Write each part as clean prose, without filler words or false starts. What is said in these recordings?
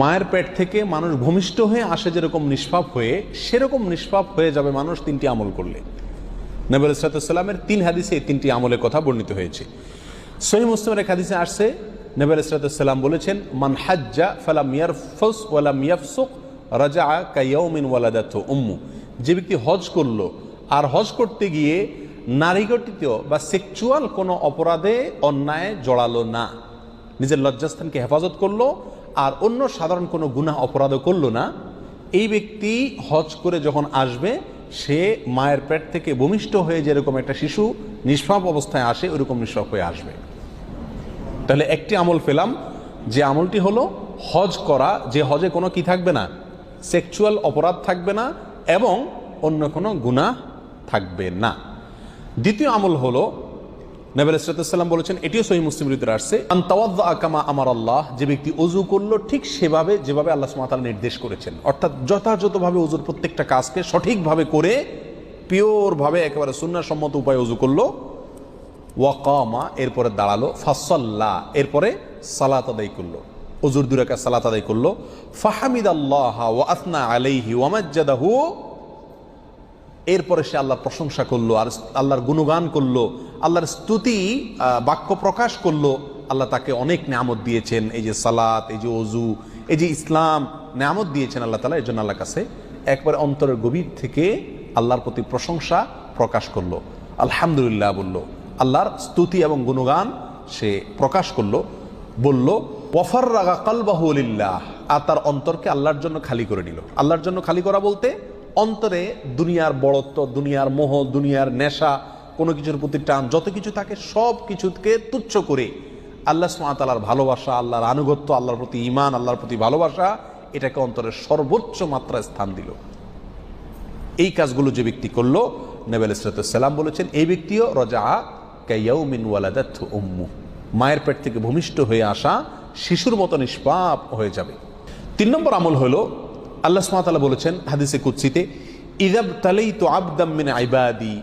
মায়ের পেট থেকে মানুষ ভূমিষ্ঠ হয়ে আসে যেরকম নিষ্পাপ হয়ে, সেরকম নিষ্পাপ হয়ে যাবে মানুষ তিনটি আমল করলে। নবী আলাইহিস সালামের 3 হাদিসে এই 3টি আমলের কথা বর্ণিত হয়েছে। সহিহ মুসলিমের এক হাদিসে আসছে, নবী আলাইহিস সালাম বলেছেন, মান হাজ্জা ফালাম ইয়ারফুস ওয়ালাম ইয়াফসুক রাজাআ কায়াউমিন ওয়ালাদাতহু উম্মু। যে ব্যক্তি হজ করলো আর হজ করতে গিয়ে নারীঘটিত বা সেক্সুয়াল কোনো অপরাধে অন্যায় জড়ালো না, নিজের লজ্জাস্থানকে হেফাজত করলো আর অন্য সাধারণ কোনো গুনাহ অপরাধও করলো না, এই ব্যক্তি হজ করে যখন আসবে সে মায়ের পেট থেকে ভূমিষ্ঠ হয়ে যেরকম একটা শিশু নিষ্পাপ অবস্থায় আসে ওইরকম নিষ্পাপ হয়ে আসবে। তাহলে একটি আমল পেলাম, যে আমলটি হলো হজ করা, যে হজে কোনো কি থাকবে না, সেক্সুয়াল অপরাধ থাকবে না এবং অন্য কোনো গুনাহ থাকবে না। দ্বিতীয় আমল হলো, নবী আলাইহিস সালাম বলেছেন, এটিও সহিহ মুসলিমের ভিতরে আসছে, আন তাওয়াদ্দা কামা আমার আল্লাহ, যে ব্যক্তি ওযু করলো ঠিক সেভাবে যেভাবে আল্লাহ সুবহানাহু ওয়া তাআলা নির্দেশ করেছেন, অর্থাৎ যথাযথভাবে ওযুর প্রত্যেকটা কাজকে সঠিকভাবে করে পিওর ভাবে একেবারে সুন্নাহসম্মত উপায়ে ওযু করলো। ওয়াকামা, এরপরে দাঁড়ালো, ফাসাল্লা, এরপরে সালাত আদায় করলো, ওযুর 2 রাকাত সালাত আদায় করলো। ফাহামিদাল্লাহ ওয়া আসনা আলাইহি ওয়া মাজ্জাদাহু, এরপরে সে আল্লাহর প্রশংসা করলো আর আল্লাহর গুণগান করলো, আল্লাহর স্তুতি বাক্য প্রকাশ করলো। আল্লাহ তাকে অনেক নিয়ামত দিয়েছেন, এই যে সালাত, এই যে ওযু, এই যে ইসলাম, নিয়ামত দিয়েছেন আল্লাহ তাআলা। এই জন্য আল্লাহর কাছে একবারে অন্তরের গভীর থেকে আল্লাহর প্রতি প্রশংসা প্রকাশ করলো, আলহামদুলিল্লাহ বললো, আল্লাহর স্তুতি এবং গুণগান সে প্রকাশ করলো, বলল ওয়াফাররাগা কলবাহু লিল্লাহ, আর তার অন্তরকে আল্লাহর জন্য খালি করে নিল। আল্লাহর জন্য খালি করা বলতে অন্তরে দুনিয়ার বড়ত্ব, দুনিয়ার মোহ, দুনিয়ার নেশা, কোনো কিছুর প্রতি টান, যত কিছু থাকে সব কিছুকে তুচ্ছ করে আল্লাহ সুবহানাহু ওয়া তাআলার ভালোবাসা, আল্লাহর আনুগত্য, আল্লাহর প্রতি ঈমান, আল্লাহর প্রতি ভালোবাসা, এটাকে অন্তরের সর্বোচ্চ মাত্রায় স্থান দিল। এই কাজগুলো যে ব্যক্তি করলো, নবী আলাইহিস সালাম বলেছেন, এই ব্যক্তিও রাজাআ কায়াউমিন ওয়ালাদাতহু উম্মু, মায়ের পেট থেকে ভূমিষ্ঠ হয়ে আসা শিশুর মতো নিষ্পাপ হয়ে যাবে। 3 নম্বর আমল হলো, আল্লাহ সুবহানাহু ওয়া তাআলা বলেছেন হাদিসে কুদসিতে, ইযাবতালাইতু আবদাম মিন ইবাদি,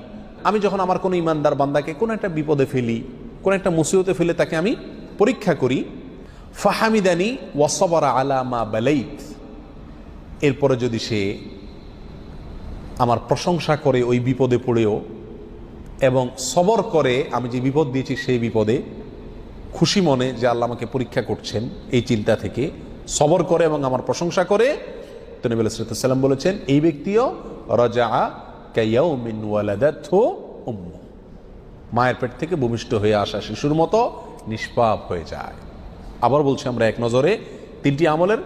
আমি যখন আমার কোনো ইমানদার বান্দাকে কোনো একটা বিপদে ফেলি, কোনো একটা মুসিবতে ফেলে তাকে আমি পরীক্ষা করি, ফাহামিদানি ওয়া সাবারা আলা মা বালাইত, এরপরে যদি সে আমার প্রশংসা করে ওই বিপদে পড়েও এবং সবর করে আমি যে বিপদ দিয়েছি সেই বিপদে, খুশি মনে যে আল্লাহ আমাকে পরীক্ষা করছেন এই চিন্তা থেকে সবর করে এবং আমার প্রশংসা করে, তো নবী আলাইহিস সালাম বলেছেন, এই ব্যক্তিও রাজাআ কায়াউমিন ওয়ালাদাতহু উম্মু, মায়ের পেট থেকে ভূমিষ্ঠ হয়ে আসা শিশুর মতো নিষ্পাপ হয়ে যায়। আবার বলছি আমরা এক নজরে 3টি আমলের